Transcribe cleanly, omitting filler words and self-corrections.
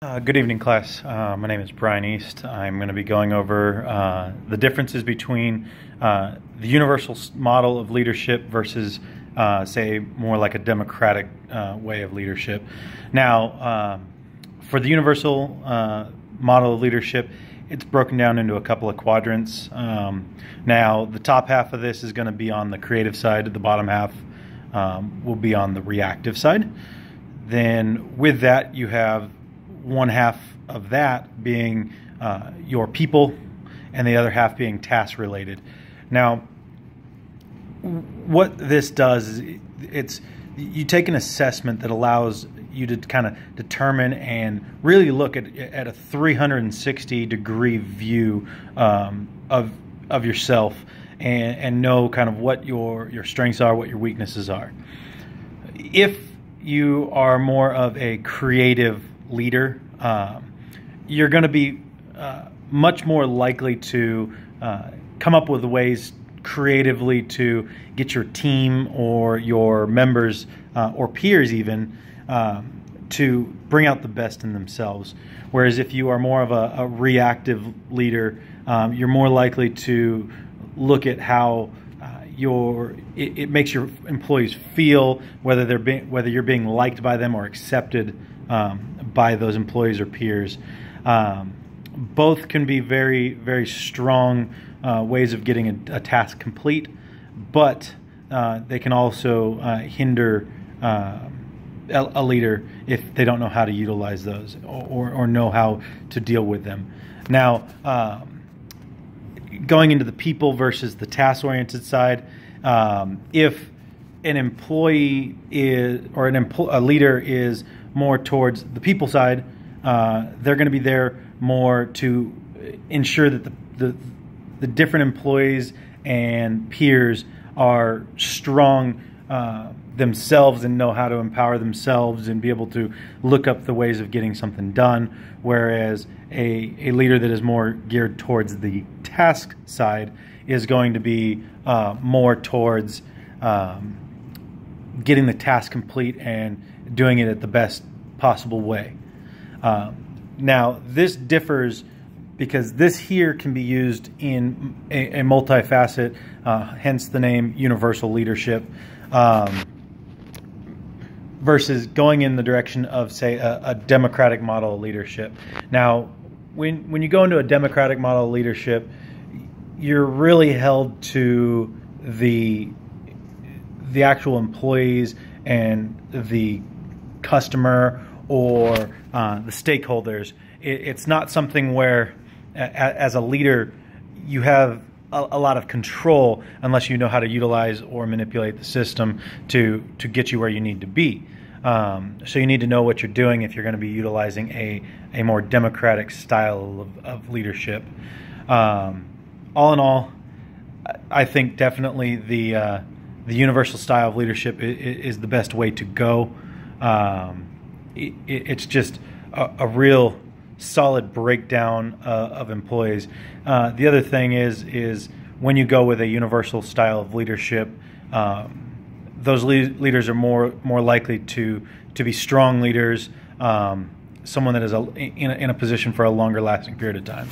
Good evening, class. My name is Bryan East. I'm going to be going over the differences between the universal model of leadership versus, say, more like a democratic way of leadership. Now, for the universal model of leadership, it's broken down into a couple of quadrants. Now, the top half of this is going to be on the creative side. The bottom half will be on the reactive side. Then with that, you have one half of that being your people and the other half being task related. Now, what this does is you take an assessment that allows you to kind of determine and really look at a 360-degree view of yourself and know kind of what your strengths are, what your weaknesses are. If you are more of a creative leader, you're going to be much more likely to come up with ways creatively to get your team or your members or peers even to bring out the best in themselves. Whereas if you are more of a reactive leader, you're more likely to look at how it makes your employees feel, whether you're being liked by them or accepted by those employees or peers. Both can be very, very strong ways of getting a task complete, but they can also hinder a leader if they don't know how to utilize those or know how to deal with them. Now, going into the people versus the task-oriented side, if an employee is or a leader is more towards the people side, they're going to be there more to ensure that the different employees and peers are strong themselves and know how to empower themselves and be able to look up the ways of getting something done, whereas a leader that is more geared towards the task side is going to be more towards getting the task complete and doing it at the best possible way. Now, this differs because this here can be used in a multifaceted, hence the name universal leadership, versus going in the direction of, say, a democratic model of leadership. Now, when you go into a democratic model of leadership, you're really held to the actual employees and the customer or the stakeholders. It's not something where, as a leader, you have a lot of control unless you know how to utilize or manipulate the system to get you where you need to be. So you need to know what you're doing if you're going to be utilizing a more democratic style of leadership. All in all, I think definitely the universal style of leadership is the best way to go. It's just a real solid breakdown of employees. The other thing is when you go with a universal style of leadership, those leaders are more likely to be strong leaders, someone that is in a position for a longer lasting period of time.